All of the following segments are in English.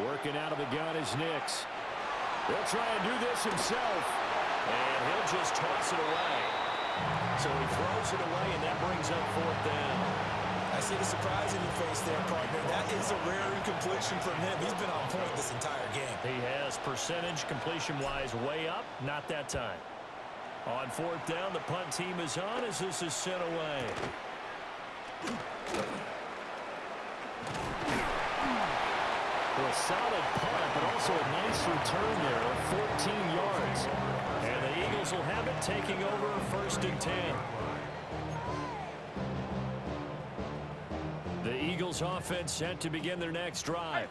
Working out of the gun is Nix. He'll try and do this himself. And he'll just toss it away. So he throws it away, and that brings up fourth down. I see the surprise in your face there, partner. That is a rare incompletion from him. He's been on point this entire game. He has percentage completion-wise way up. Not that time. On fourth down, the punt team is on as this is sent away. Well, a solid punt, but also a nice return there of 14 yards. And the Eagles will have it, taking over 1st and 10. The Eagles offense set to begin their next drive.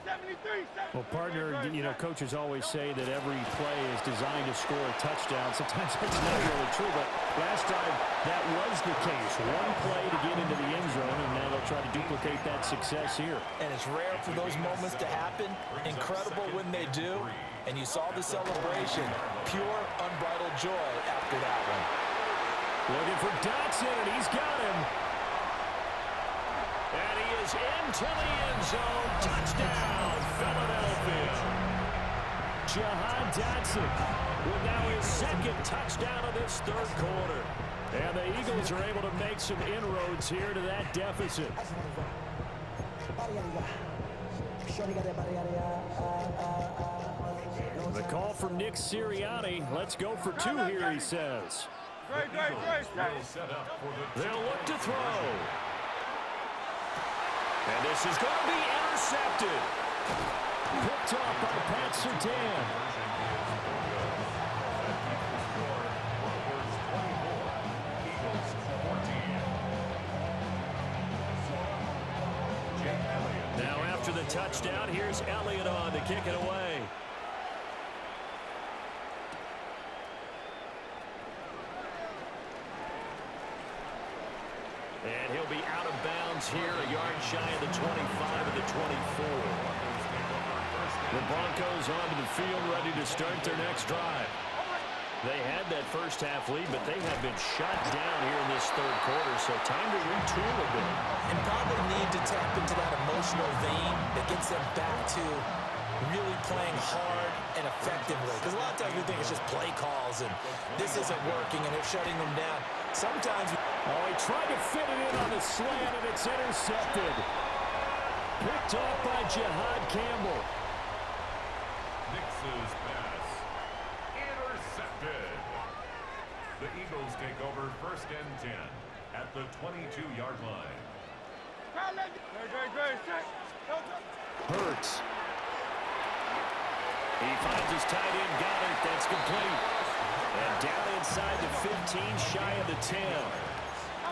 Well, partner, you know, coaches always say that every play is designed to score a touchdown. Sometimes that's not really true, but last time that was the case. One play to get into the end zone, and now they'll try to duplicate that success here. And it's rare for those moments to happen. Incredible when they do. And you saw the celebration. Pure, unbridled joy after that one. Looking for Dotson, and he's got him. And he is into the end zone. Touchdown, Philadelphia. Jahan Dotson with now his 2nd touchdown of this 3rd quarter. And the Eagles are able to make some inroads here to that deficit. The call from Nick Sirianni. Let's go for 2 here, he says. They'll look to throw. And this is going to be intercepted. Picked off by Pat Surtain. Now after the touchdown, here's Elliott on to kick it away. And he'll be out of bounds here, a yard shy of the 25 of the 24. The Broncos onto the field, ready to start their next drive. They had that first half lead, but they have been shut down here in this 3rd quarter, so time to retool a bit. And probably need to tap into that emotional vein that gets them back to really playing hard and effectively. Because a lot of times we think it's just play calls, and this isn't working, and they're shutting them down. Sometimes... Oh, he tried to fit it in on the slant, and it's intercepted. Picked off by Jihad Campbell. Nix's pass. Intercepted. The Eagles take over 1st and 10 at the 22-yard line. Hurts. He finds his tight end, Goddard. That's complete. And down inside the 15, shy of the 10.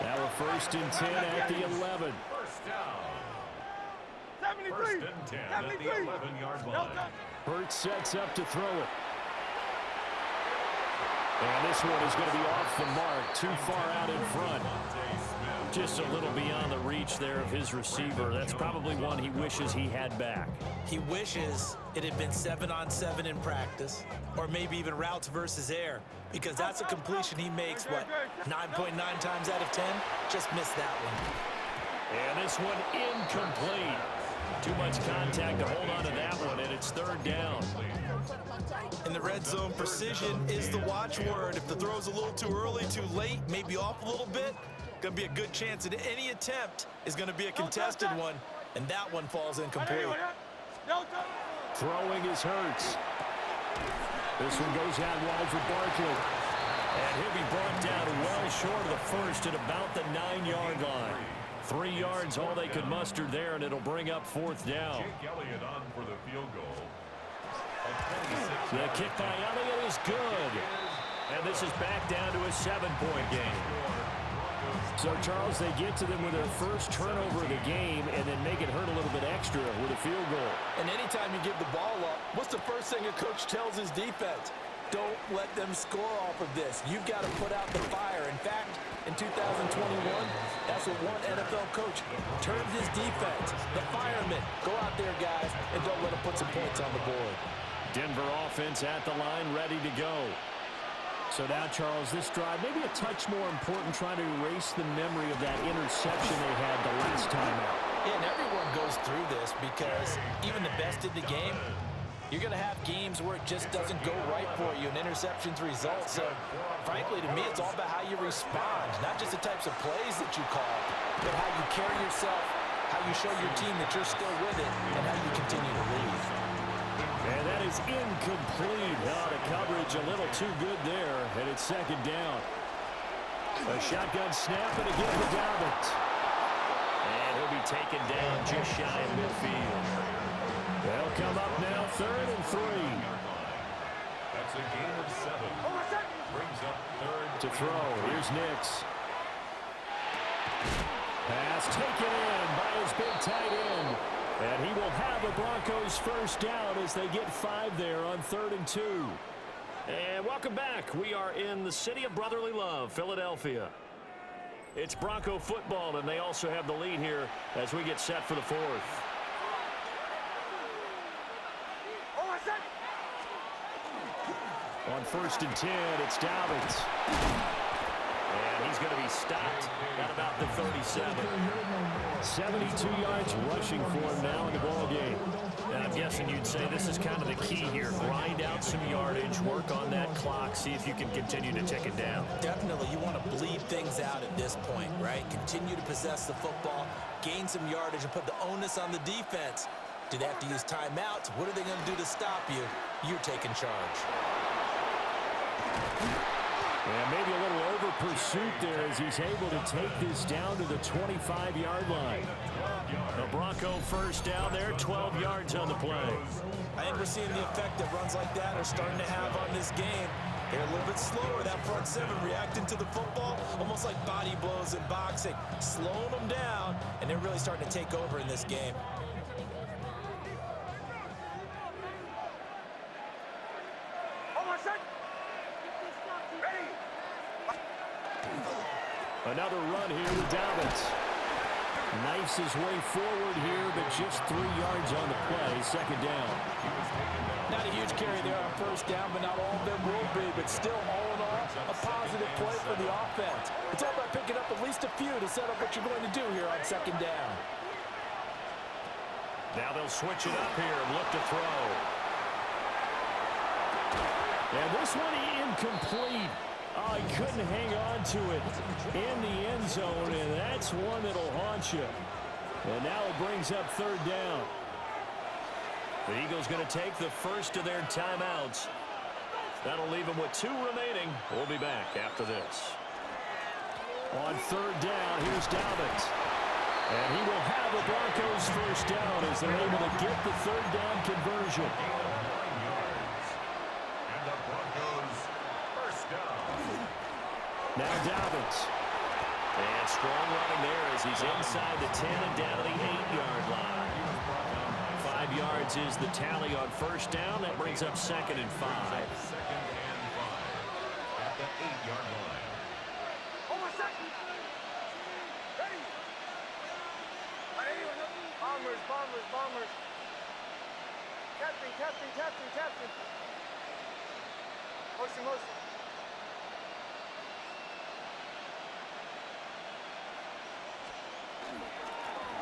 Now a 1st and 10 at the 11. First down. 1st and 10 at the 11-yard line. Hurts sets up to throw it. And this one is going to be off the mark, too far out in front. Just a little beyond the reach there of his receiver. That's probably one he wishes he had back. He wishes it had been 7-on-7 in practice, or maybe even routes versus air, because that's a completion he makes, what, 9.9 times out of 10? Just missed that one. And this one incomplete. Too much contact to hold on to that one, and it's 3rd down. In the red zone, precision is the watchword. If the throw's a little too early, too late, maybe off a little bit, going to be a good chance that any attempt is going to be a contested one, and that one falls incomplete. Throwing is Hurts. This one goes out wide for Barkley. And he'll be brought down well short of the 1st at about the 9-yard line. 3 yards, all they could muster there, and it'll bring up 4th down. Jake Elliott on for the field goal. The kick by Elliott is good. And this is back down to a 7-point game. So, Charles, they get to them with their first turnover of the game and then make it hurt a little bit extra with a field goal. And anytime you give the ball up, what's the first thing a coach tells his defense? Don't let them score off of this. You've got to put out the fire. In fact, in 2021, that's what one NFL coach termed his defense. The firemen. Go out there, guys, and don't let them put some points on the board. Denver offense at the line, ready to go. So now, Charles, this drive maybe a touch more important, trying to erase the memory of that interception they had the last time out. Yeah, and everyone goes through this because even the best in the game, you're going to have games where it just doesn't go right for you and interceptions result. So, frankly, to me, it's all about how you respond, not just the types of plays that you call, but how you carry yourself, how you show your team that you're still with it, and how you continue to lead. And that is incomplete. Oh, the coverage a little too good there, and it's second down. A shotgun snap, and again to Dobbins. And he'll be taken down just shy of midfield. They'll come up now, 3rd and 3. That's a gain of 7. Brings up 3rd to throw. Here's Nix. Pass taken in by his big tight end. And he will have the Broncos first down as they get 5 there on 3rd and 2. And welcome back. We are in the city of brotherly love, Philadelphia. It's Bronco football, and they also have the lead here as we get set for the 4th. On 1st and 10, it's Dobbins. And he's going to be stopped at about the 37. 72 yards rushing for him now in the ball game. And I'm guessing you'd say this is kind of the key here. Grind out some yardage, work on that clock, see if you can continue to tick it down. Definitely, you want to bleed things out at this point, right? Continue to possess the football, gain some yardage, and put the onus on the defense. Do they have to use timeouts? What are they going to do to stop you? You're taking charge. And maybe a little over pursuit there as he's able to take this down to the 25-yard line. The Bronco first down there, 12 yards on the play. I think we're seeing the effect that runs like that are starting to have on this game. They're a little bit slower, that front 7 reacting to the football, almost like body blows in boxing, slowing them down, and they're really starting to take over in this game. Another run here with Dobbins. Knifes his way forward here, but just 3 yards on the play. Second down. Not a huge carry there on first down, but not all of them will be. But still, all in all, a positive play for the offense. It's all about picking up at least a few to set up what you're going to do here on second down. Now they'll switch it up here and look to throw. And this one incomplete. Oh, he couldn't hang on to it in the end zone, and that's one that'll haunt you. And now it brings up 3rd down. The Eagles going to take the first of their timeouts. That'll leave them with 2 remaining. We'll be back after this. On 3rd down, here's Dobbins. And he will have the Broncos first down as they're able to get the 3rd down conversion. Now Dobbins. And strong running there as he's inside the 10 and down to the 8-yard line. 5 yards is the tally on first down. That brings up 2nd and 5. At the 8-yard line. Bombers. Captain. Motion.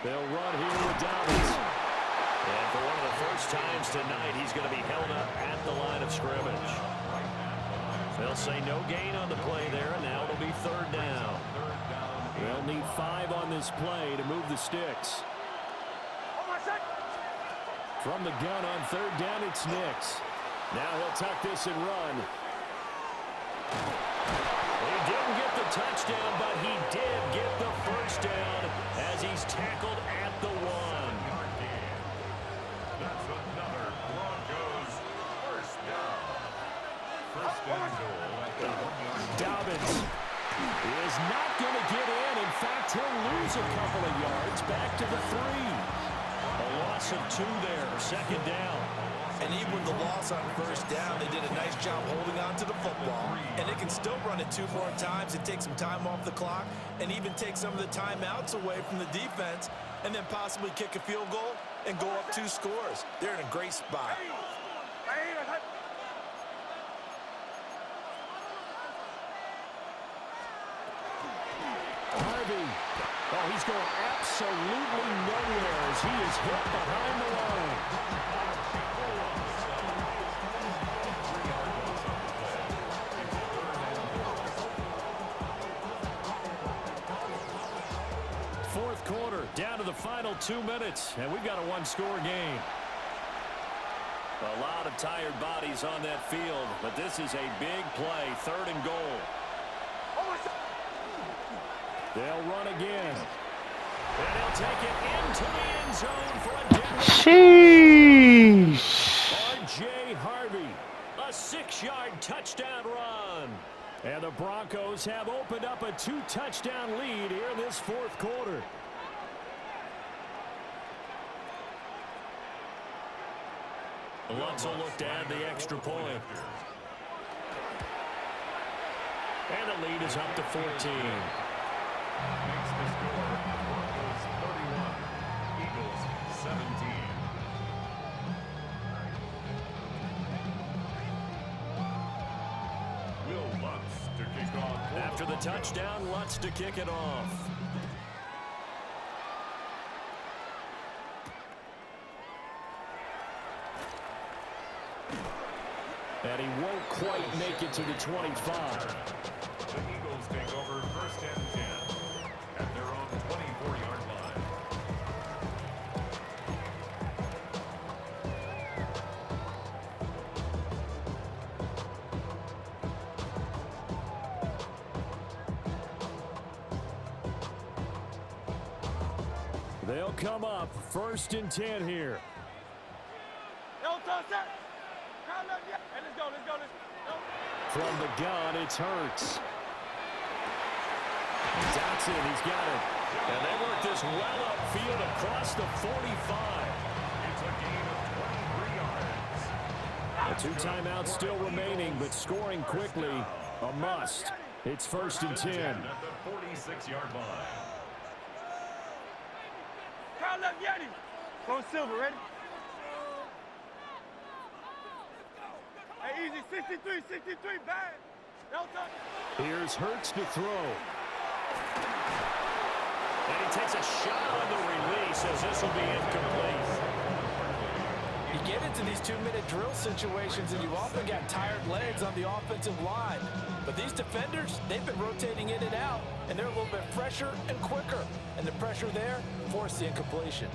They'll run here with Dobbins. And for one of the first times tonight, he's going to be held up at the line of scrimmage. They'll say no gain on the play there, and now it'll be 3rd down. They'll need 5 on this play to move the sticks. From the gun on 3rd down, it's Nix. Now he'll tuck this and run. He didn't get the touchdown, but he did get the first down as he's tackled at the 1. That's another Broncos first down. First and goal at the 1-yard line. Dobbins is not going to get in. In fact, he'll lose a couple of yards back to the 3. A loss of 2 there, 2nd down. And even with the loss on first down, they did a nice job holding on to the football. And they can still run it 2 more times and take some time off the clock and even take some of the timeouts away from the defense and then possibly kick a field goal and go up 2 scores. They're in a great spot. Harvey Oh, he's going absolutely nowhere as he is hit behind the line. Fourth quarter, down to the final 2 minutes, and we've got a one-score game. A lot of tired bodies on that field, but this is a big play, 3rd and goal. They'll run again. And he'll take it into the end zone for a Sheesh. R.J. Harvey, a 6-yard touchdown run. And the Broncos have opened up a 2-touchdown lead here in this fourth quarter. Lutz will look to add the extra point. And the lead is up to 14. Makes the score Broncos 31, Eagles 17. Will Lutz to kick off. After the touchdown, Lutz to kick it off. And he won't quite make it to the 25. The Eagles take over 1st and 10 at their own 24-yard line. They'll come up 1st and 10 here. From the gun, it's Hurts. Dotson, he's got it. And they work this well upfield across the 45. It's a gain of 23 yards. 2 timeouts still remaining, but scoring quickly, a must. It's 1st and 10. At the 46-yard line. Go Silver, ready? Hey, easy, 63, bang. Here's Hurts to throw. And he takes a shot on the release as this will be incomplete. You get into these 2-minute drill situations and you often got tired legs on the offensive line. But these defenders, they've been rotating in and out, and they're a little bit fresher and quicker. And the pressure there forced the incompletion.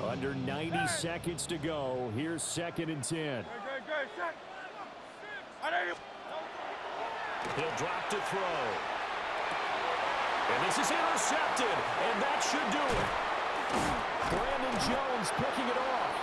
Under 90 seconds to go. Here's 2nd and 10. He'll drop to throw. And this is intercepted, and that should do it. Brandon Jones picking it off.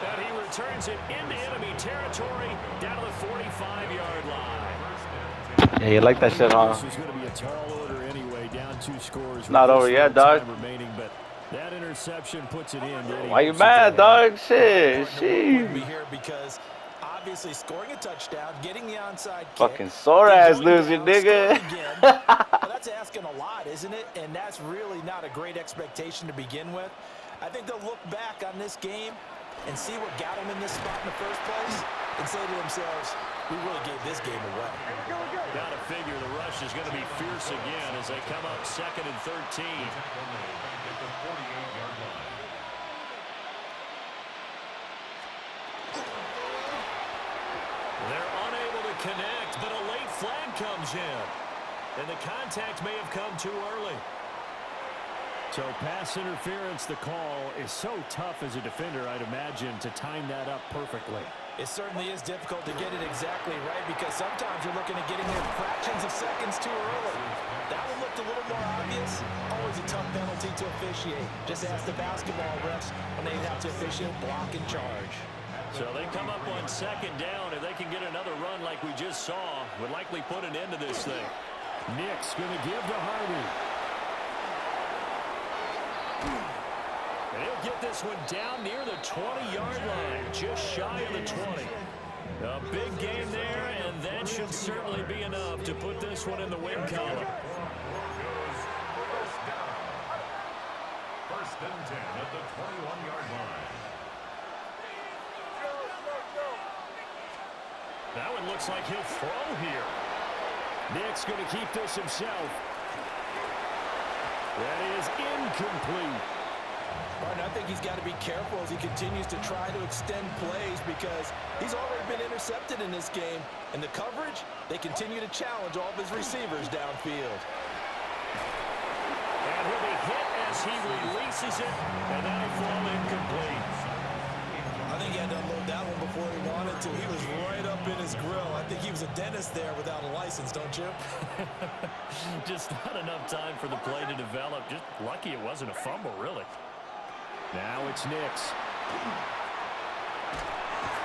And he returns it into enemy territory down to the 45-yard line. Yeah, you like that shit, huh? This is going to be a tall order anyway, down 2 scores. Not over yet, dog. Remaining, but that interception puts it in. Why you mad, dog? Shit, Be here because obviously scoring a touchdown, getting the onside kick. Fucking sore ass loser, nigga. Well, that's asking a lot, isn't it? And that's really not a great expectation to begin with. I think they'll look back on this game and see what got them in this spot in the first place and say to themselves, we really gave this game away. Got to figure the rush is going to be fierce again as they come up 2nd and 13. They're unable to connect, but a late flag comes in. And the contact may have come too early. So pass interference, the call is so tough as a defender, I'd imagine, to time that up perfectly. It certainly is difficult to get it exactly right because sometimes you're looking at getting there fractions of seconds too early. That one looked a little more obvious. Always a tough penalty to officiate. Just ask the basketball refs when they have to officiate block and charge. So they come up on 2nd down. If they can get another run like we just saw, would likely put an end to this thing. Nick's going to give to Harvey. And he'll get this one down near the 20-yard line, just shy of the 20. A big game there, and that should certainly be enough to put this one in the win column. First and 10 at the 21-yard line. That one looks like he'll throw here. Nick's going to keep this himself. That is incomplete. Martin, I think he's got to be careful as he continues to try to extend plays because he's already been intercepted in this game. And the coverage, they continue to challenge all of his receivers downfield. And he'll be hit as he releases it, and that'll fall incomplete. I think he had to unload that one before he wanted to. He was right up in his grill. I think he was a dentist there without a license, don't you? Just not enough time for the play to develop. Just lucky it wasn't a fumble, really. Now it's Nix.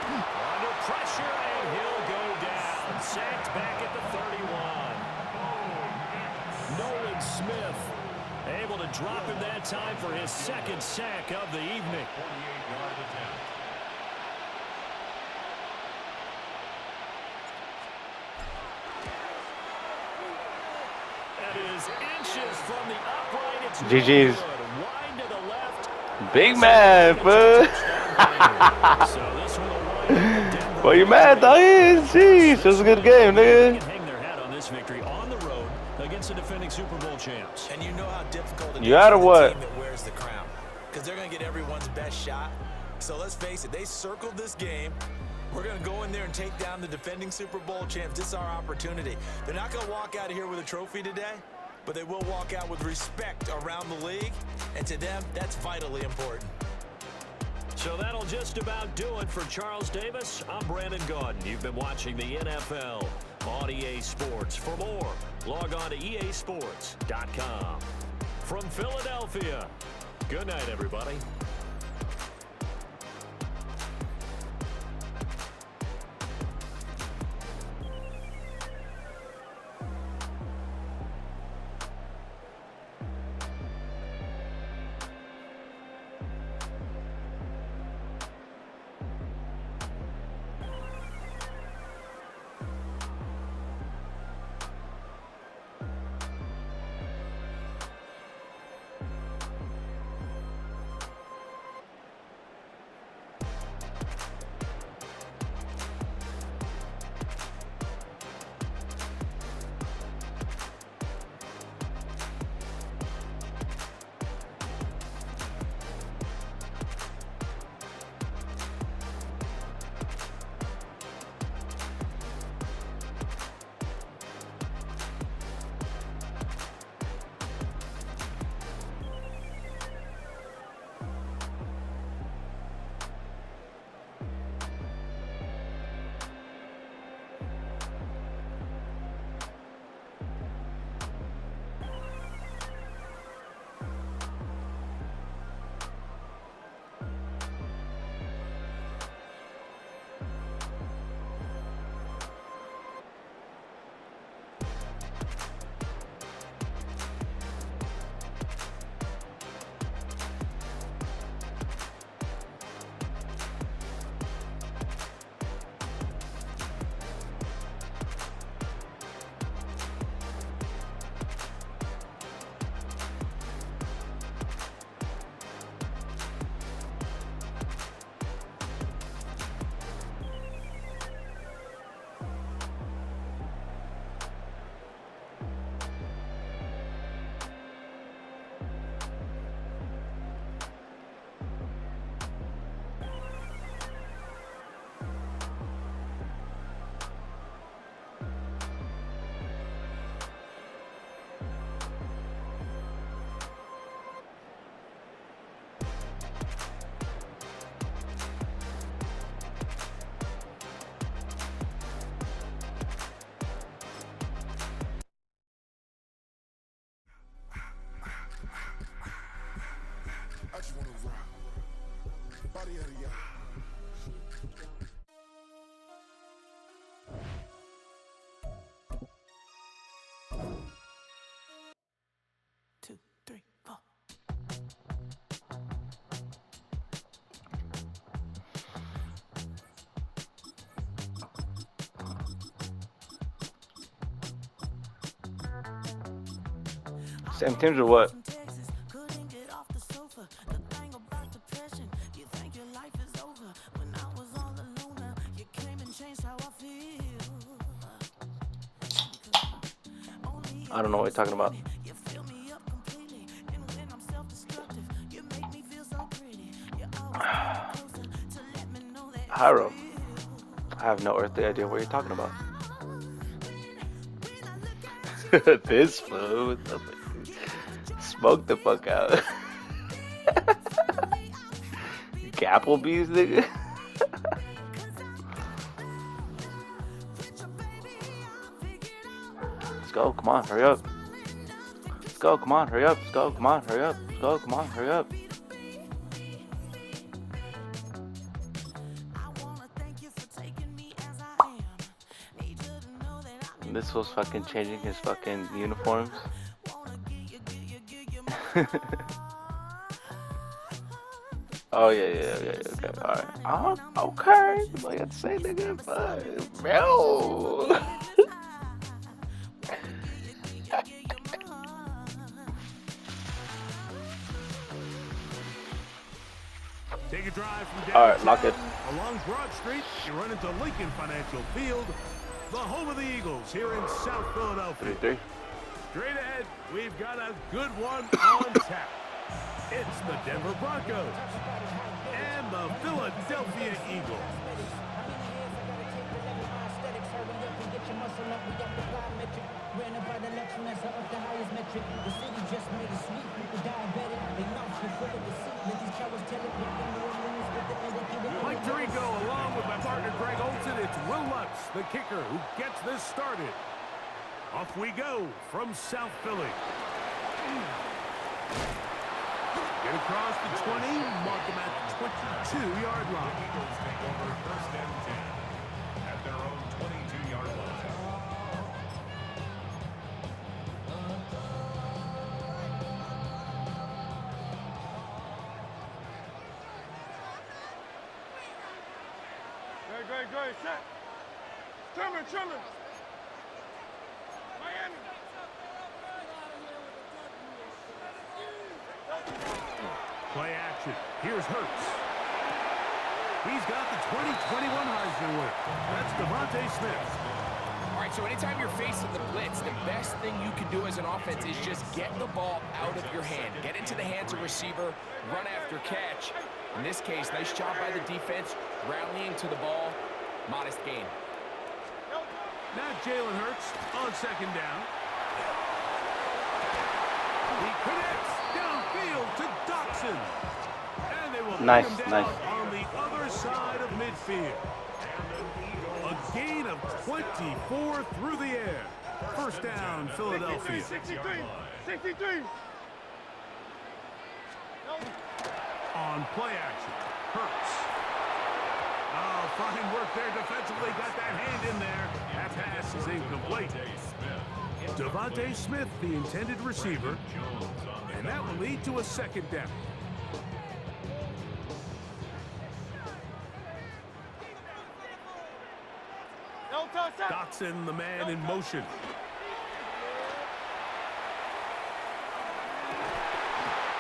Under pressure, and he'll go down. Sacked back at the 31. Nolan Smith able to drop him that time for his second sack of the evening. 48-yard attempt. That is inches from the upright. It's GG's. wide to the left. Big man, fool. So this one will wind up Well, you mad, dog? Jeez, it was a good game, nigga. hang their hat on this victory on the road against the defending Super Bowl champs. And you know how difficult it You is out for of the what? team that wears the crown. Because they're going to get everyone's best shot. So let's face it, they circled this game. We're going to go in there and take down the defending Super Bowl champs. This is our opportunity. They're not going to walk out of here with a trophy today, but they will walk out with respect around the league. And to them, that's vitally important. So that'll just about do it for Charles Davis. I'm Brandon Gaudin. You've been watching the NFL on EA Sports. For more, log on to easports.com. From Philadelphia, good night, everybody. I just wanna rock. Body of the y'all. Two, three, four. Same teams or what? Couldn't get off the sofa. The thing about depression, you think your life is over. When I was all alone, you came and changed how I feel. I don't know what you're talking about. You fill me up completely, and when I'm self-destructive, you make me feel so pretty. You always come closer to let me know that Hiram, I have no earthly idea what you're talking about. This fool, smoke the fuck out. Applebee's, nigga. Let's go, come on, hurry up. Let's go, come on, hurry up. Let's go, come on, hurry up. Let's go, come on, hurry up. This was fucking changing his fucking uniforms. Oh yeah, okay, alright. Okay, what you got to say, nigga? Bro. Take a drive from All right, lock it. along Broad Street. You run into Lincoln Financial Field, the home of the Eagles here in South Philadelphia. 3-3. Straight ahead, we've got a good one on tap. It's the Denver Broncos and the Philadelphia Eagles. Mike Tirico along with my partner Greg Olson. It's Will Lutz, the kicker, who gets this started. Off we go from South Philly. Get across the 20, mark them at the 22-yard line. Eagles take over first and 10 at their own 22-yard line. Great, set. Trimmer. Miami. Play action. Here's Hurts. He's got the 2021 Heisman winner. That's Devontae Smith. All right, so anytime you're facing the blitz, the best thing you can do as an offense is just get the ball out of your hand. Get into the hands of receiver, run after catch. In this case, nice job by the defense, rallying to the ball. Modest gain. Now Jalen Hurts on second down. He connects downfield to Dotson. And they will Nice. bring him down on the other side of midfield. A gain of 24 through the air. First down, Philadelphia. 63. On play action, Hurts. Oh, fine work there defensively. Got that hand in there. That pass is incomplete. Devontae Smith, the intended receiver. And that will lead to a second down. Dotson, the man in motion.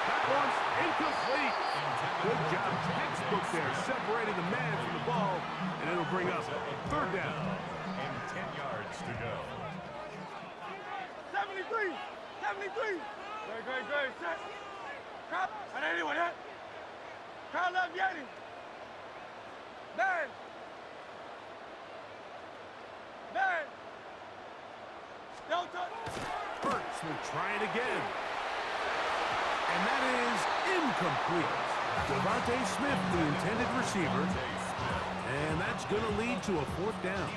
That one's incomplete. Good job, textbook there, separating the man from the ball, and it'll bring up third down. And 10 yards to go. 73. Great, set. Crowd, I didn't anyone hit. Crowd left Yeti. Man. Don't touch. Hurts will try it again. And that is incomplete. Devontae Smith, the intended receiver. And that's going to lead to a fourth down.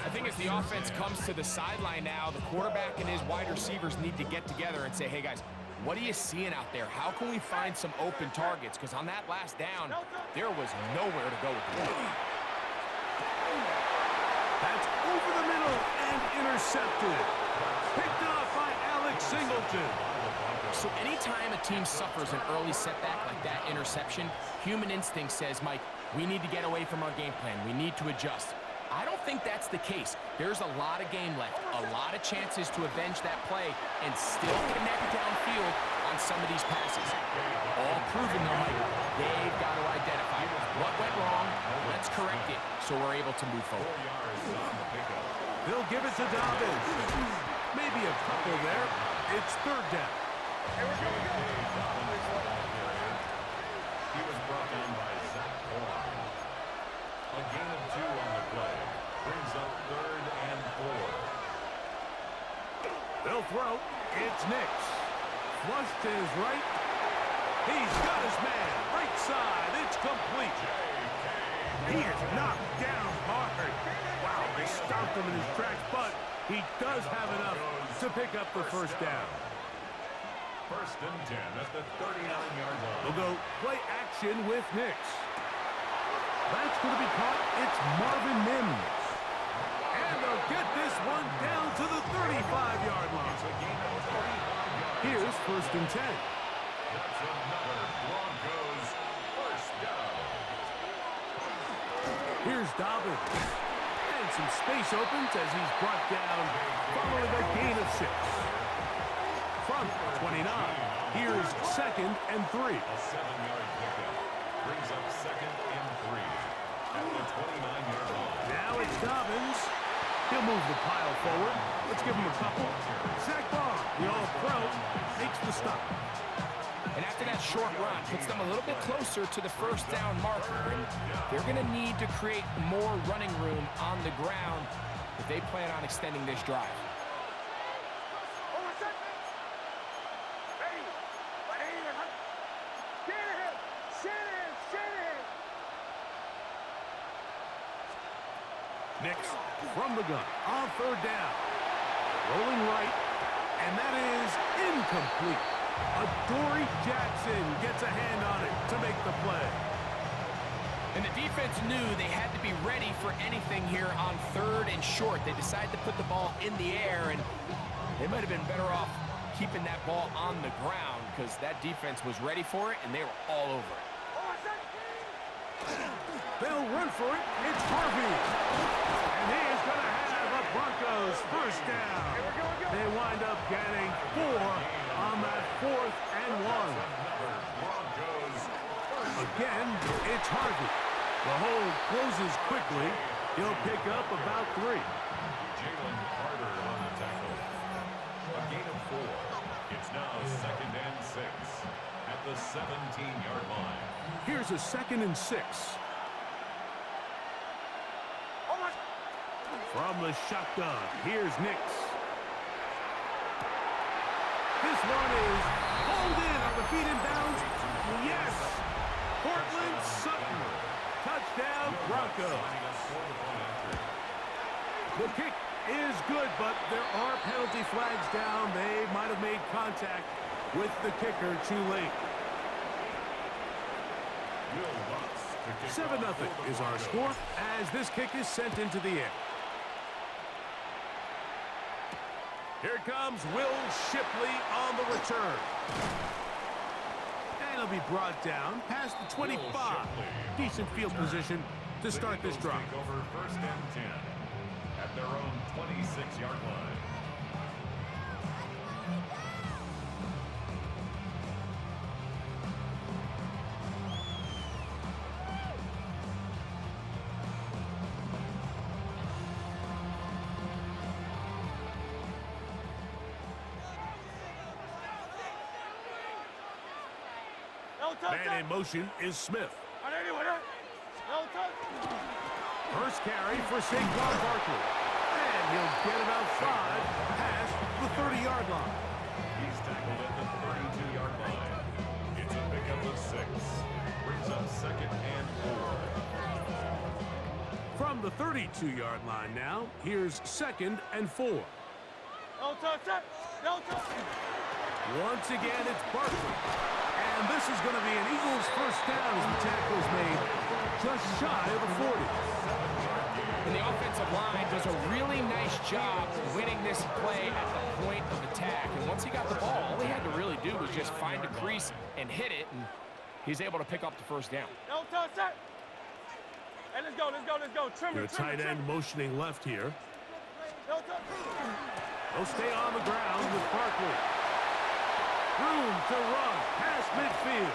I think as the offense comes to the sideline now, the quarterback and his wide receivers need to get together and say, hey, guys, what are you seeing out there? How can we find some open targets? Because on that last down, there was nowhere to go with the ball. That's over the middle and intercepted. Picked up by Alex Singleton. So anytime a team suffers an early setback like that interception, human instinct says, Mike, we need to get away from our game plan. We need to adjust. I don't think that's the case. There's a lot of game left, a lot of chances to avenge that play and still connect downfield on some of these passes. All proven though, Mike, they've got to identify what went wrong, let's correct it so we're able to move forward. They'll give it to Dobbins. Maybe a It's third down. He was brought down by Zach Horn. A gain of 2 on the play. Brings up 3rd and 4. They'll throw. It's Nix. Flush to his right. He's got his man. Right side. It's complete. He is knocked down hard. Wow, they stopped him in his tracks, but he does have enough to pick up the first down. 1st and 10 at the 39-yard line. They'll go play action with Nix. That's going to be caught. It's Marvin Mims. And they'll get this one down to the 35-yard line. Here's 1st and 10. That's another Broncos first down. Here's Dobbins. And some space opens as he's brought down following a gain of 6. From 29, here's 2nd and 3. A 7-yard pickup. Brings up 2nd and 3 at the 29-yard line. Now it's Dobbins. He'll move the pile forward. Let's give him a couple. Zach Barr, the All-Pro, makes the stop. And after that short run, puts them a little bit closer to the first down marker. And they're going to need to create more running room on the ground if they plan on extending this drive. Nix from the gun on 3rd down. Rolling right, and that is incomplete. Adoree Jackson gets a hand on it to make the play. And the defense knew they had to be ready for anything here on 3rd and short. They decided to put the ball in the air, and they might have been better off keeping that ball on the ground because that defense was ready for it, and they were all over it. They'll run for it. It's Harvey. And he is going to have a Broncos first down. They wind up getting 4 on that 4th and 1. Again, it's Harvey. The hold closes quickly. He'll pick up about 3. Jalen Carter on the tackle. A gain of 4. It's now 2nd and 6 at the 17-yard line. Here's a 2nd and 6. From the shotgun, here's Nix. This one is hauled in on the feet and bounds. Yes! Portland Sutton. Touchdown, Broncos. The kick is good, but there are penalty flags down. They might have made contact with the kicker too late. 7-0 is our score as this kick is sent into the air. Here comes Will Shipley on the return. And he'll be brought down past the 25. Decent field position to start this drive. Take over 1st and 10 at their own 26-yard line. Man in motion is Smith. First carry for Saquon Barkley. And he'll get about 5 past the 30-yard line. He's tackled at the 32-yard line. It's a pickup of 6. Brings up 2nd and 4. From the 32-yard line now, here's 2nd and 4. Once again, it's Barkley. And this is going to be an Eagles first down as the tackle is made just shy of the 40. And the offensive line does a really nice job winning this play at the point of attack. And once he got the ball, all he had to really do was just find a crease and hit it, and he's able to pick up the first down. Hey, let's go. The tight end motioning left here. They'll stay on the ground with Barkley. Room to run past midfield.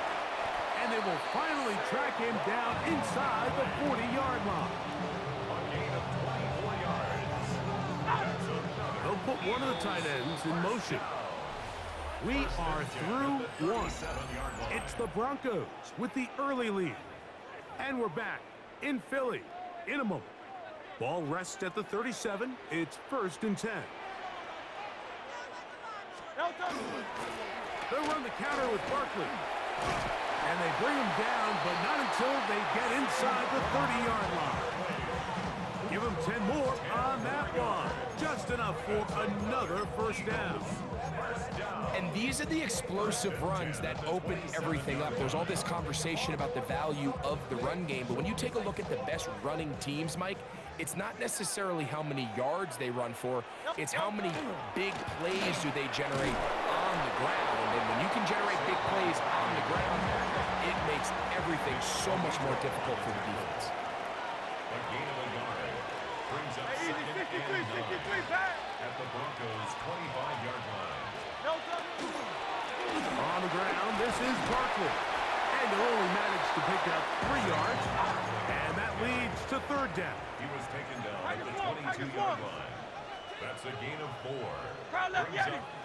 And they will finally track him down inside the 40-yard line. A gain of 24 yards. They'll put one of the tight ends in motion. We are through one. It's the Broncos with the early lead. And we're back in Philly in a moment. Ball rests at the 37. It's 1st and 10. They'll run the counter with Barkley. And they bring him down, but not until they get inside the 30-yard line. Give him 10 more on that one. Just enough for another 1st down. And these are the explosive runs that open everything up. There's all this conversation about the value of the run game, but when you take a look at the best running teams, Mike, it's not necessarily how many yards they run for, it's how many big plays do they generate on the ground. And when you can generate big plays on the ground, it makes everything so much more difficult for the defense. A gain of a yard brings up 2nd and 9 at the Broncos' 25-yard line. On the ground, this is Barkley. And they'll only manage to pick up 3 yards. And that leads to 3rd down. He was taken down at the 22-yard line. That's a gain of 4. Brings up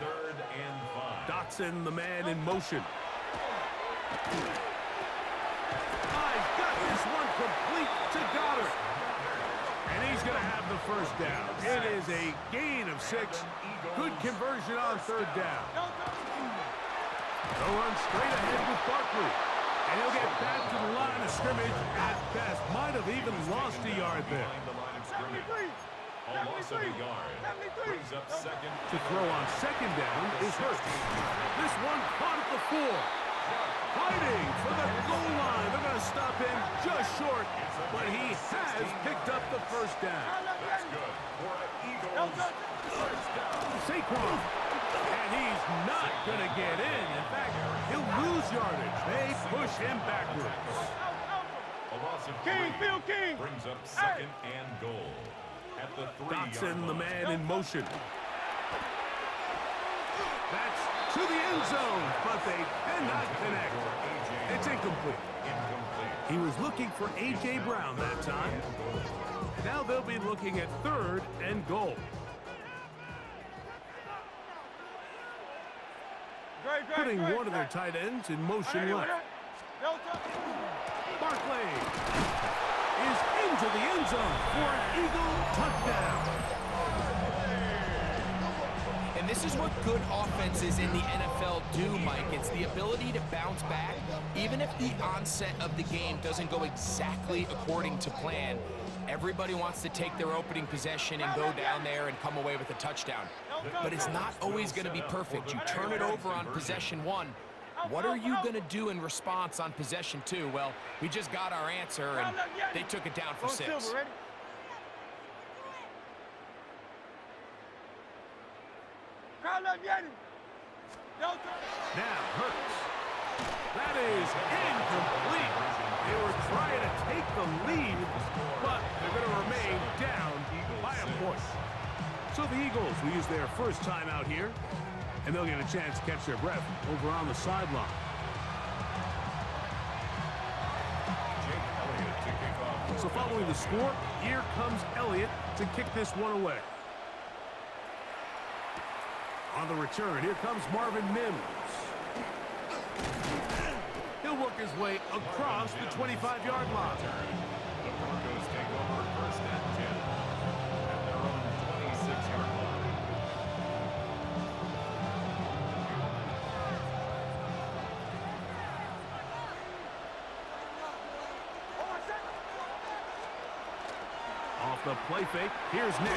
3rd and 5. Dotson, the man in motion. He's got this one complete to Goddard. And he's going to have the 1st down. It is a gain of 6. Good conversion on 3rd down. They'll run straight ahead with Barkley. And he'll get back to the line of scrimmage at best. Might have even lost a yard there. Behind the line of scrimmage. A loss of a yard brings up 2nd. To throw on 2nd down is Hurts. This one caught at the 4. Fighting for the goal line. They're going to stop him just short, but he has picked up the 1st down. That's good for an Eagles 1st down. Saquon. And he's not going to get in. In fact, he'll lose yardage. They push him backwards. A loss of 3 brings up 2nd and goal at the 3-yard Dotson, line. the man in motion. That's to the end zone, but they cannot connect. It's incomplete. He was looking for A.J. Brown that time. Now they'll be looking at 3rd and goal. Putting one of their tight ends in motion left. Barkley is into the end zone for an Eagle touchdown. And this is what good offenses in the NFL do, Mike. It's the ability to bounce back, even if the onset of the game doesn't go exactly according to plan. Everybody wants to take their opening possession and go down there and come away with a touchdown. But it's not always going to be perfect. You turn it over on possession 1. What are you going to do in response on possession 2? Well, we just got our answer, and they took it down for 6. Now Hurts. That is incomplete. They were trying to take the lead, but they're going to remain down by a point. So the Eagles will use their first time out here, and they'll get a chance to catch their breath over on the sideline. So following the score, here comes Elliott to kick this one away. On the return, here comes Marvin Mims. He'll work his way across the 25-yard line. The Broncos take over 1st and 10 at their own 26-yard line. Off the play fake, here's Nix. A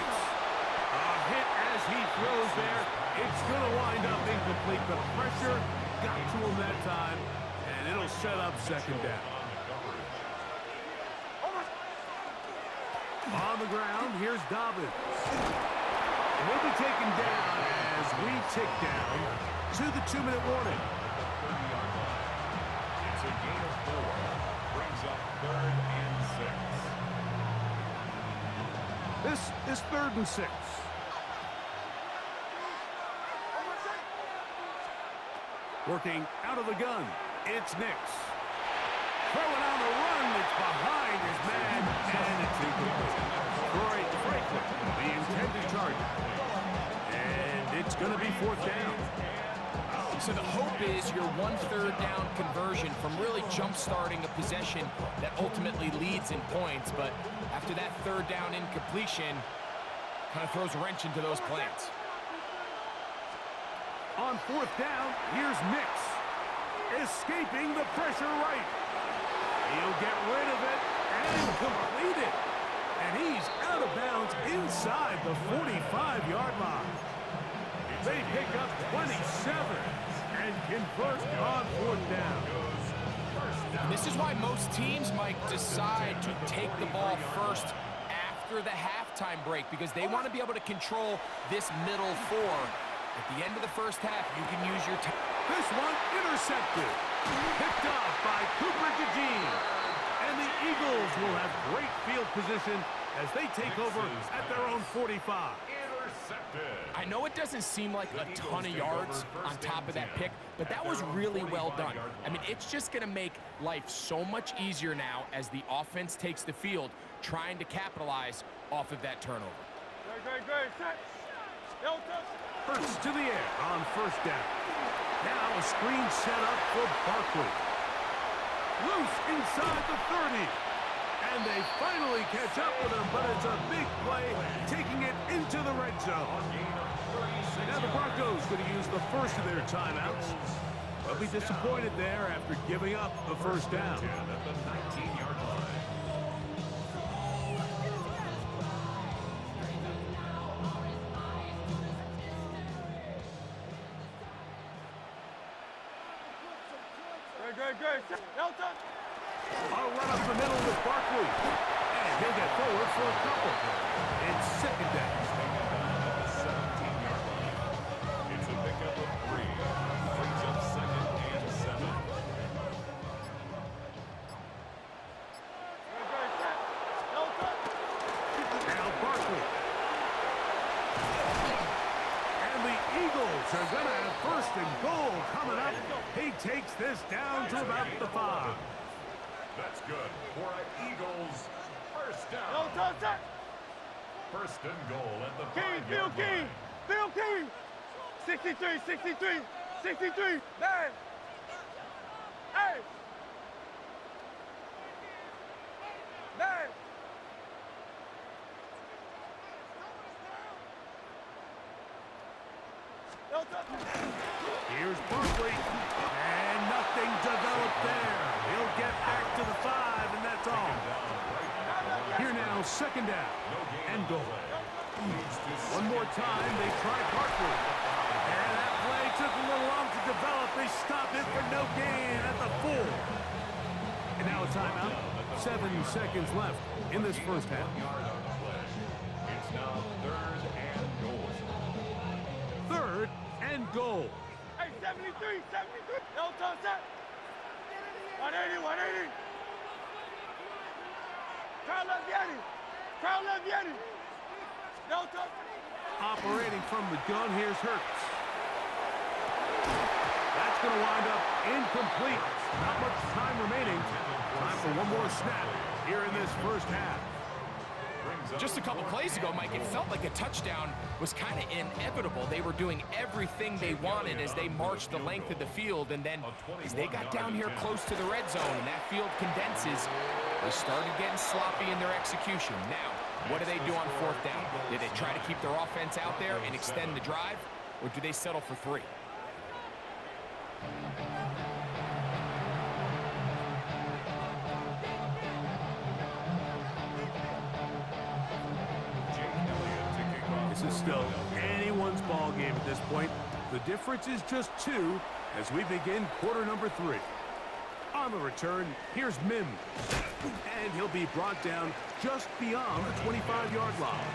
hit as he throws there. It's going to wind up incomplete. The pressure got to him that time, and it'll set up 2nd down. On the ground, here's Dobbins. And he'll be taken down as we tick down to the 2-minute warning. It's a gain of 4. Brings up 3rd and 6. This is 3rd and 6. Working out of the gun, it's Nix. Throwing on the run, it's behind his man, and it's incomplete. Troy Franklin, the intended target. And it's going to be 4th down. So the hope is your 1/3 down conversion from really jump-starting a possession that ultimately leads in points. But after that 3rd down incompletion, kind of throws a wrench into those plans. On 4th down, here's Nix. Escaping the pressure right. He'll get rid of it and complete it. And he's out of bounds inside the 45-yard line. They pick up 27 and convert on 4th down. And this is why most teams might decide to take the ball first after the halftime break, because they want to be able to control this middle 4. At the end of the first half, you can use your time. This one intercepted. Picked off by Cooper DeJean. And the Eagles will have great field position as they take over at their own 45. I know it doesn't seem like a ton of yards on top of that pick, but that was really well done. I mean, it's just going to make life so much easier now as the offense takes the field, trying to capitalize off of that turnover. Good. Set. Hurts to the air on 1st down. Now a screen set up for Barkley. Loose inside the 30. And they finally catch up with him, but it's a big play, taking it into the red zone. Now the Broncos going to use the first of their timeouts. They'll be disappointed there after giving up the 1st down. At the 19-yard line. Good. Set. Delta. I'll run up the middle with Barkley. And he'll get forward for a couple. It's 2nd down. 17-yard line. It's a pickup of 3. Brings up 2nd and 7. Good. Set. Delta. Now Barkley. And the Eagles are going to have 1st and goal coming up. He takes this down to about the 5. That's good for an Eagles 1st down. Delta. Set. 1st and goal at the King. 5-yard line. Bill King. 63. Man. Hey. Man. Delta. Here's Barkley. And nothing developed there. He'll get back to the 5, and that's all. Here now, 2nd down and goal. One more time, they try Barkley. And that play took a little long to develop. They stop it for no gain at the 4. And now a timeout. 7 seconds left in this first half. It's now 3rd and goal. 3rd and goal. Hey, 73. Delta. Set. 180. Carl Leviani. Delta. Operating from the gun, here's Hurts. That's going to wind up incomplete. Not much time remaining. Time for one more snap here in this first half. Just a couple plays ago, Mike, it felt like a touchdown was kind of inevitable. They were doing everything they wanted as they marched the length of the field, and then as they got down here close to the red zone and that field condenses, they started getting sloppy in their execution. Now, what do they do on 4th down? Do they try to keep their offense out there and extend the drive, or do they settle for 3? This is still anyone's ball game at this point. The difference is just 2 as we begin quarter number 3. On the return, here's Mims. And he'll be brought down just beyond the 25-yard line.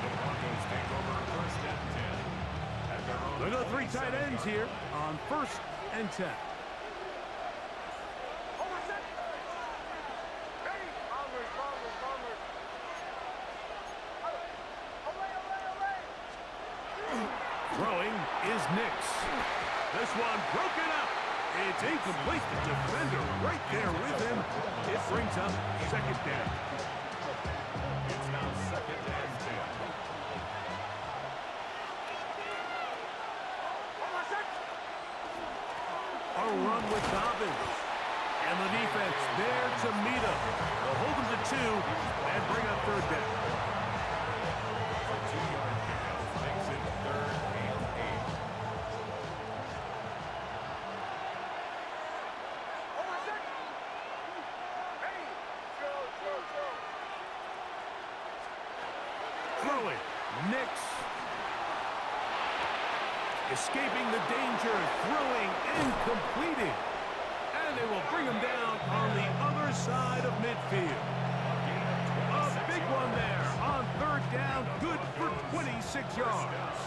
The Broncos take over 1st and 10. At their own Look at 3 tight ends here on 1st and 10. Throwing is Nix. This one broken up. It's incomplete. The defender right there with him. It brings up 2nd down. It's now 2nd and 10. run with Dobbins. And the defense there to meet him. They'll hold him to 2 and bring up third down. A 2-yard pickup makes it 3rd and 8. Throwing. Nix. Escaping the danger. Throwing and completing. And they will bring him down on the other side of midfield. A big one there on third down. Good for 26 yards.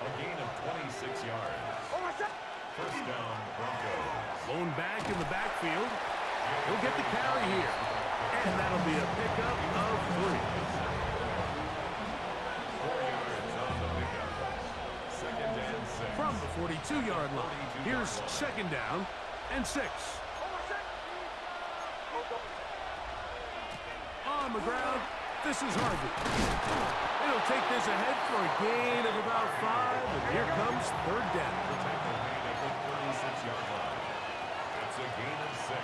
A gain of 26 yards. First down, Broncos. Lone back in the backfield. He'll get the carry here. And that'll be a pickup of 3. 4 yards on the pickup. 2nd and 6. From the 42-yard line. Here's second down and 6. On Mcleoud, this is Harvey. He'll take this ahead for a gain of about 5, and here comes third down. The tackle made at the 36-yard line. It's a gain of 6.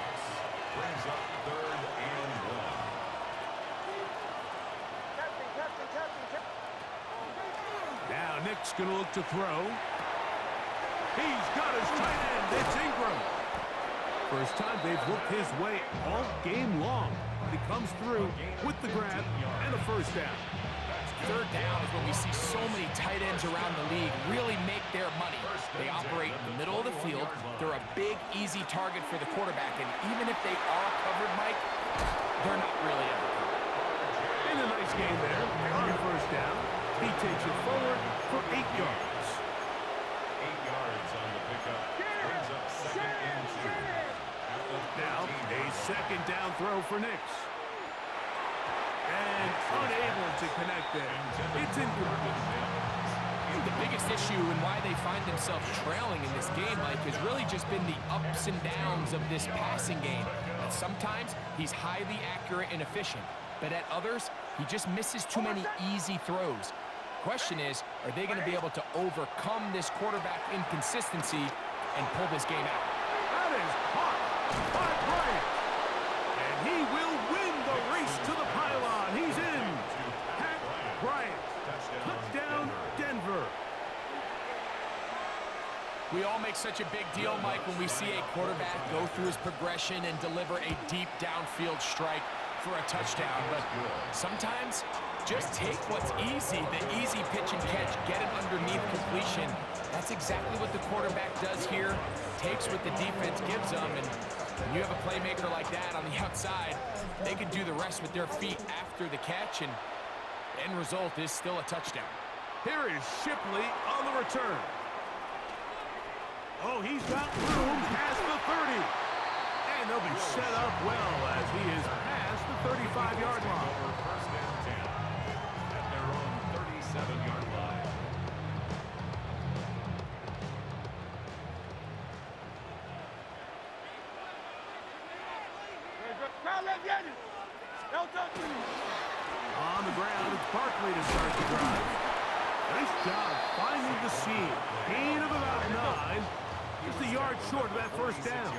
Brings up 3rd and 1. Now Nick's going to look to throw. He's got his tight end. It's Ingram. First time they've looked his way all game long. But he comes through with the grab and a first down. Third down is when we see so many tight ends around the league really make their money. They operate in the middle of the field. They're a big, easy target for the quarterback. And even if they are covered, Mike, they're not really ever covered. And a nice game there on first down. He takes it forward for 8 yards. 8 yards on the pickup. Brings up 2nd and 2. Now a second down throw for Nix. And unable to connect there. It's incomplete. The biggest issue and why they find themselves trailing in this game, Mike, has really just been the ups and downs of this passing game. And sometimes he's highly accurate and efficient, but at others, he just misses too many easy throws. Question is, are they going to be able to overcome this quarterback inconsistency and pull this game out? That is hot by Bryant. And he will win the race to the pylon. He's in. Pat Bryant. Touchdown, Denver. We all make such a big deal, Mike, when we see a quarterback go through his progression and deliver a deep downfield strike for a touchdown. But sometimes, just take what's easy, the easy pitch and catch, get it underneath completion. That's exactly what the quarterback does here. Takes what the defense gives them, and when you have a playmaker like that on the outside, they can do the rest with their feet after the catch, and the end result is still a touchdown. Here is Shipley on the return. Oh, he's got room past the 30. And they'll be set up well as he is past the 35-yard line. First and 10 at their own 37-yard line. On the ground, it's Barkley to start the drive. Nice job finding the seam. Gain of about 9. Just a yard short of that first down.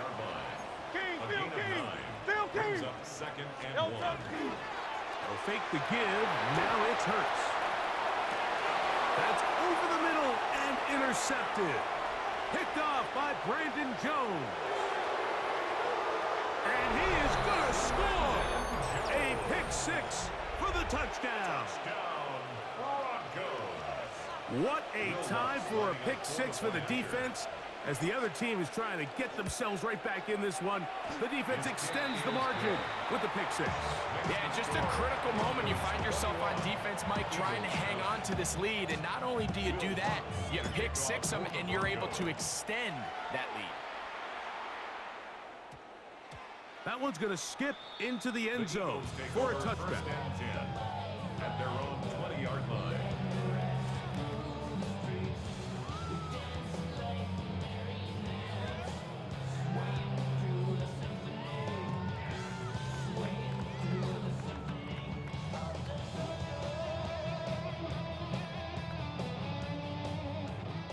Brings up 2nd and 1. They'll fake the give. Now it's Hurts. That's over the middle and intercepted. Picked off by Brandon Jones. And he is going to score. A pick 6 for the touchdown. What a time for a pick 6 for the defense. As the other team is trying to get themselves right back in this one, the defense extends the margin with the pick 6. Yeah, just a critical moment. You find yourself on defense, Mike, trying to hang on to this lead. And not only do you do that, you pick 6 them, and you're able to extend that lead. That one's going to skip into the end zone for a touchback. First and 10 at their own 20-yard line.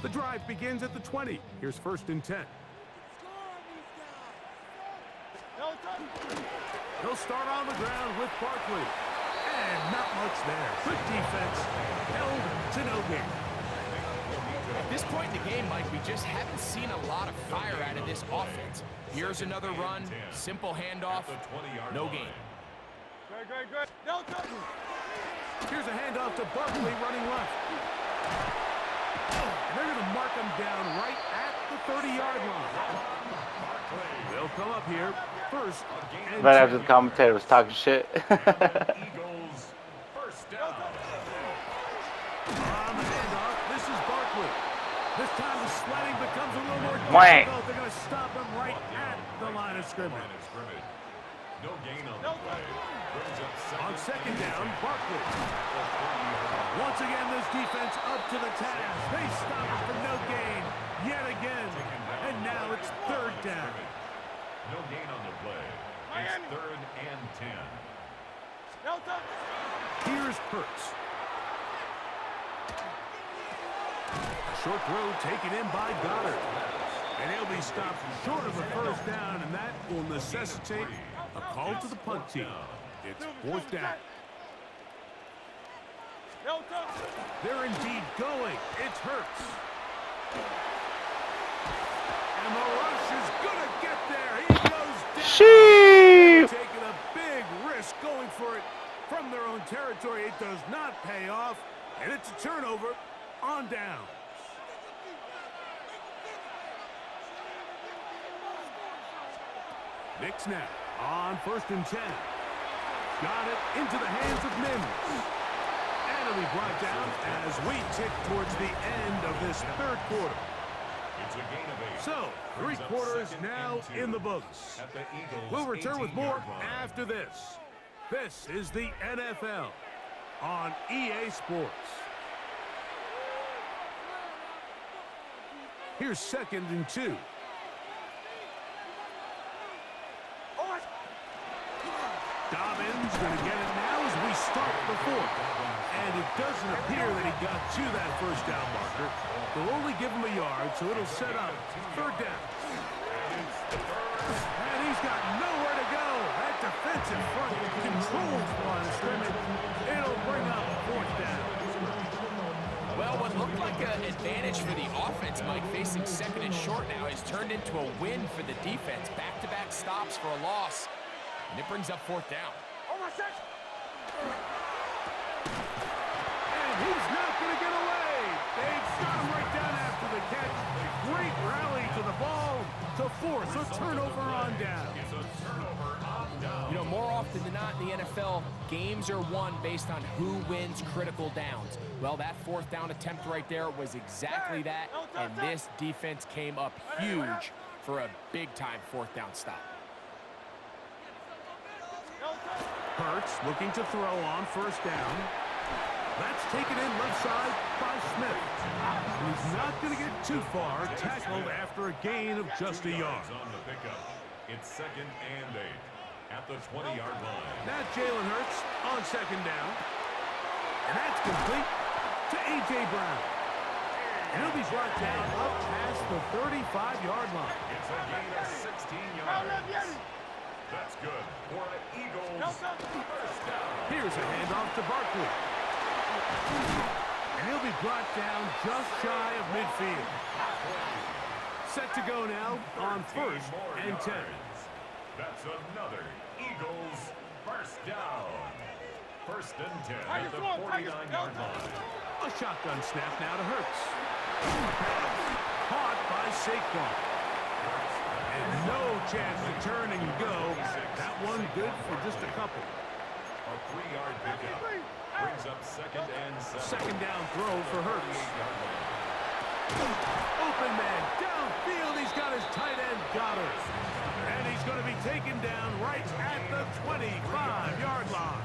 The drive begins at the 20. Here's first and 10. He'll start on the ground with Barkley. And not much there. Good defense. Held to no gain. At this point in the game, Mike, we just haven't seen a lot of fire out of this offense. Here's another run, simple handoff, no gain. Good. No touch. Here's a handoff to Barkley running left. And they're going to mark him down right at the 30-yard line. They'll come up here first. Right after the commentator was talking shit. Eagles first down. On the handoff, this is Barkley. This time the sledding becomes a little more Wang. difficult. They're going to stop him right at the line of scrimmage. No gain on the play. Brings up On second down, Barkley. Once again, this defense up to the task. They stop it for no gain yet again. And now it's third down. No gain on the play. It's 3rd and 10. No touch. Here's Hurts. A short throw taken in by Goddard. And he'll be stopped short of a first down, and that will necessitate a call to the punt team. It's fourth down. No touch. They're indeed going. It's Hurts. And the rush is going to get there. He goes down. Sheep. Taking a big risk going for it from their own territory. It does not pay off, and it's a turnover on down. Nick snap on 1st and 10. Got it into the hands of Mims. And it'll be brought down as we tick towards the end of this third quarter. It's a gain of 8. So, 3 quarters now in the books. At the Eagles' We'll return with more 18-yard line. after this. This is the NFL on EA Sports. Here's 2nd and 2. Dobbins going to get it now as we start the fourth. And it doesn't appear that he got to that first down marker. They'll only give him a yard, so it'll set up third down. And he's got nowhere to go. That defensive front controls the line of scrimmage. It'll bring up fourth down. Well, what looked like an advantage for the offense, Mike, facing 2nd and short now, has turned into a win for the defense. Back-to-back stops for a loss. And it brings up fourth down. And he's not going to get away. They've got him right down after the catch. Great rally to the ball to force a turnover on down. You know, more often than not in the NFL, games are won based on who wins critical downs. Well, that fourth down attempt right there was exactly that, and this defense came up huge for a big-time fourth down stop. Hurts looking to throw on first down. That's taken in left side by Smith. And he's not going to get too far. Tackled after a gain of just a yard. On the pickup. It's 2nd and 8 at the 20-yard line. Now Jalen Hurts on second down. And that's complete to A.J. Brown. And he'll be brought down up past the 35-yard line. It's a gain of 16 yards. That's good for the Eagles. First down. Here's a handoff to Barkley. And he'll be brought down just shy of midfield. Set to go now on 1st and 10. That's another Eagles first down. 1st and 10 at the 49-yard line. A shotgun snap now to Hurts. Caught by Saquon. And no chance to turn and go. That one good for just a couple. A 3-yard pickup. Brings up 2nd and 7. Second down throw for Hurts. Open man downfield. He's got his tight end Goddard. And he's going to be taken down right at the 25-yard line.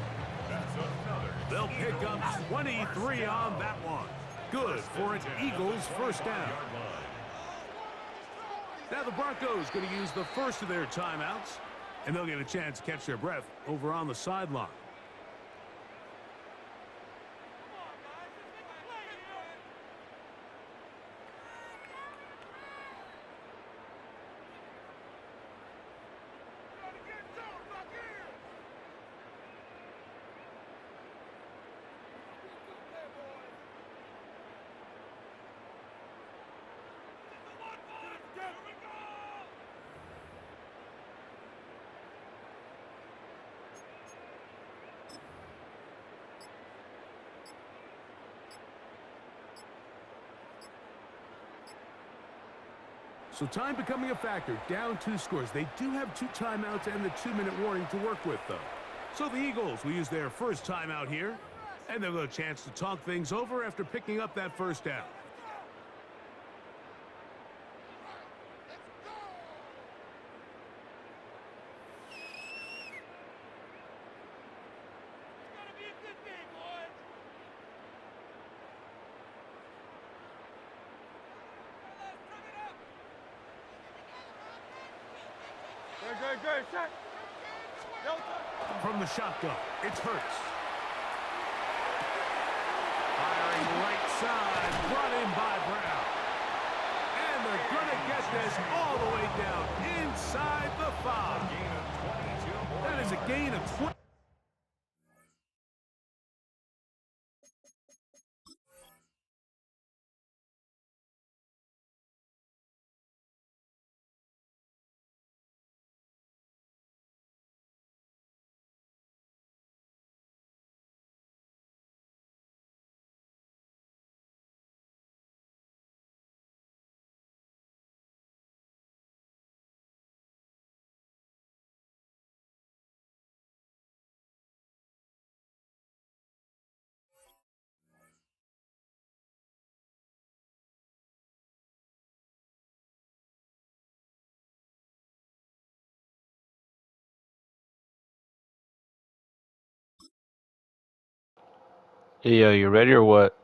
That's another. They'll pick up 23 on that one. Good for an Eagles first down. Now the Broncos going to use the first of their timeouts, and they'll get a chance to catch their breath over on the sideline. So time becoming a factor, down 2 scores. They do have 2 timeouts and the 2-minute warning to work with, though. So the Eagles will use their first timeout here, and they'll get a chance to talk things over after picking up that first down. Good, shot. From the shotgun, it's Hurts. Firing right side, brought in by Brown. And they're going to get this all the way down inside the 5. That is a gain of 20. Yeah, you ready or what?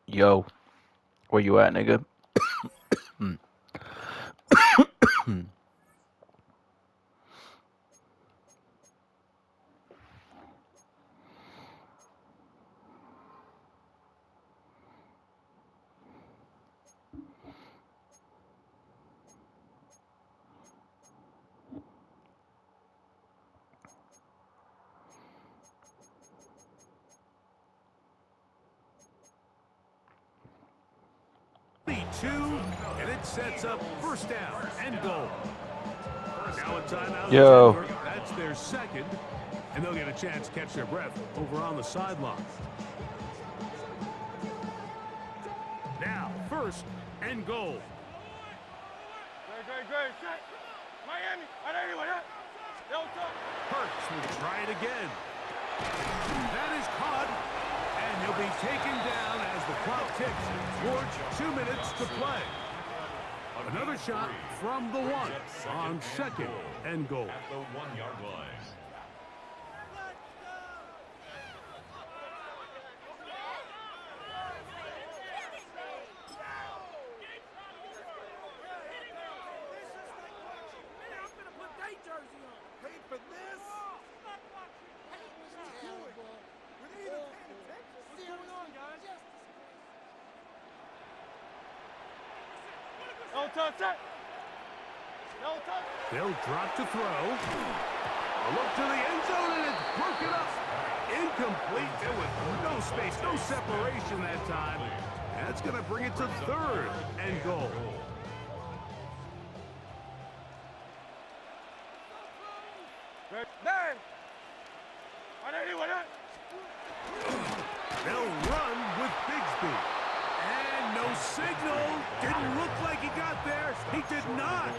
Yo, where you at, nigga? And it sets up first down and goal. Now a timeout. Yo. That's their second, and they'll get a chance to catch their breath over on the sideline. Now, first and goal. Good, shot. Miami, Hurts will try it again. That is caught, and he'll be taken down as the clock ticks towards 2 minutes to play. Another shot from the 1 on second and goal. At the 1-yard line. They'll drop to throw. A look to the end zone, and it's broken up. Incomplete. There was no space, no separation that time. That's going to bring it to third and goal. They'll run with Bigsby. And no signal. Didn't look like he got there. He did not.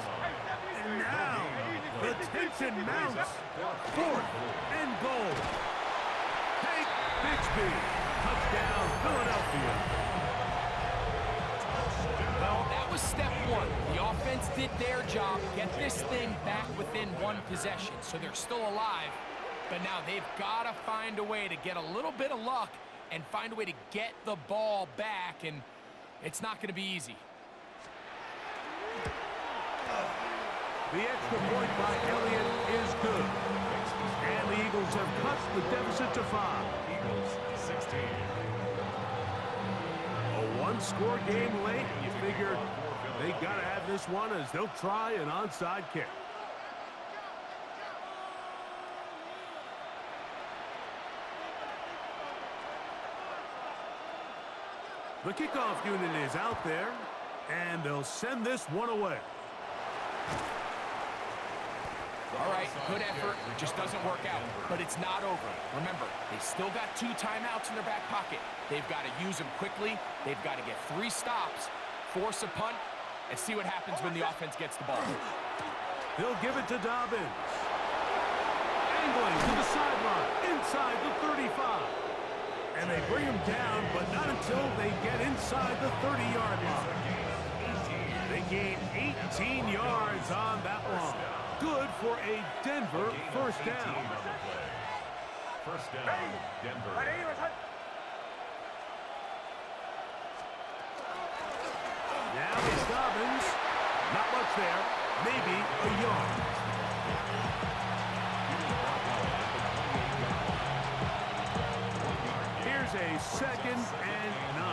And now the tension mounts. Fourth and goal. Take Bigsby. Touchdown, Philadelphia. Well, that was step 1. The offense did their job. Get this thing back within 1 possession. So they're still alive. But now they've got to find a way to get a little bit of luck and find a way to get the ball back. And it's not going to be easy. The extra point by Elliott is good. And the Eagles have cut the deficit to 5. Eagles 16. A 1-score game late. You figure They got to have this one as they'll try an onside kick. The kickoff unit is out there, and they'll send this one away. All right, good effort. Just doesn't work out, but it's not over. Remember, they still got 2 timeouts in their back pocket. They've got to use them quickly. They've got to get 3 stops, force a punt, and see what happens when the offense gets the ball. He'll give it to Dobbins. Angling to the sideline, inside the 35. And they bring him down, but not until they get inside the 30-yard line. They gain 18 yards on that one. Good for a Denver first down. First down, Denver. Now it's Dobbins. Not much there. Maybe a yard. Here's a 2nd and 9.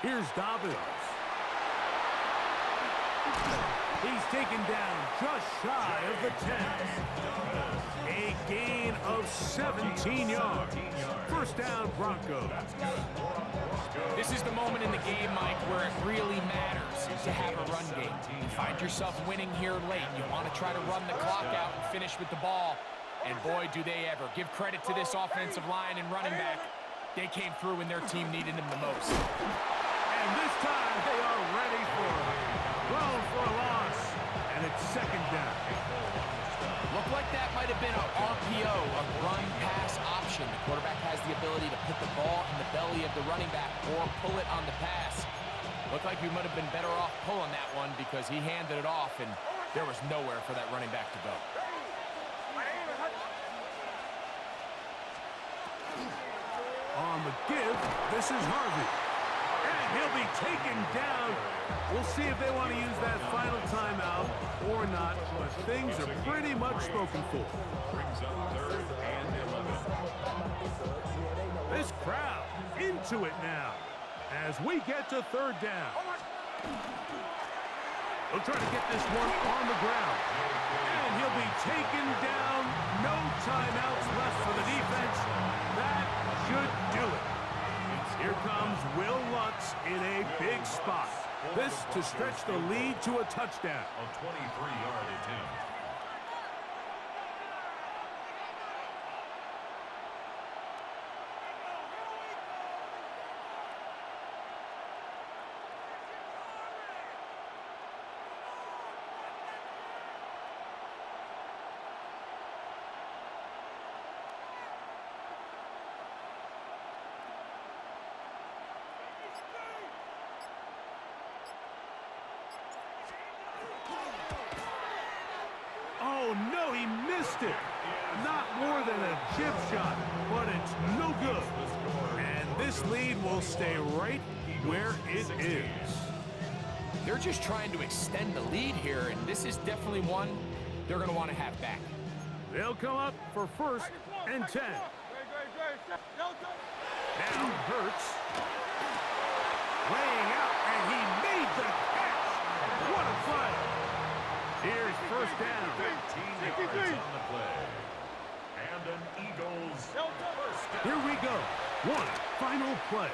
Here's Dobbins. He's taken down just shy of the 10. A gain of 17 yards. First down, Broncos. This is the moment in the game, Mike, where it really matters to have a run game. You find yourself winning here late. You want to try to run the clock out and finish with the ball. And boy, do they ever. Give credit to this offensive line and running back. They came through when their team needed them the most. And this time they are ready for it. Thrown for a loss. And it's 2nd down. Looked like that might have been an RPO, a run-pass option. The quarterback has the ability to put the ball in the belly of the running back or pull it on the pass. Looked like we might have been better off pulling that one because he handed it off, and there was nowhere for that running back to go. On the give, this is Harvey. And he'll be taken down. We'll see if they want to use that final timeout or not, but things are pretty much spoken for. Brings up 3rd and 11. This crowd into it now as we get to 3rd down. They'll try to get this one on the ground. And he'll be taken down. No timeouts left for the defense. That should do it. Here comes Will Lutz in a big spot. This to stretch the lead to a touchdown. A 23-yard attempt. Oh, no, he missed it. Not more than a chip shot, but it's no good. And this lead will stay right where it is. They're just trying to extend the lead here, and this is definitely one they're going to want to have back. They'll come up for 1st and 10. Now Hurts. Laying out, and he made the catch. What a play. Here's 1st down. 15 yards on the play. And an Eagles first down. Here we go. One final play.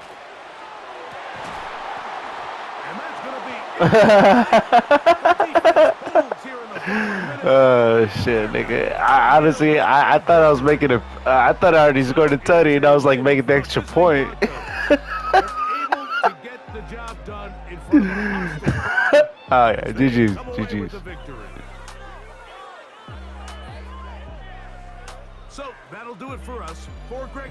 And that's going to be Oh shit, nigga! I honestly, I thought I was making a, I thought I already scored a tutty, and I was like making the extra point. Oh yeah, GG's, GG's. So that'll do it for us. For Greg.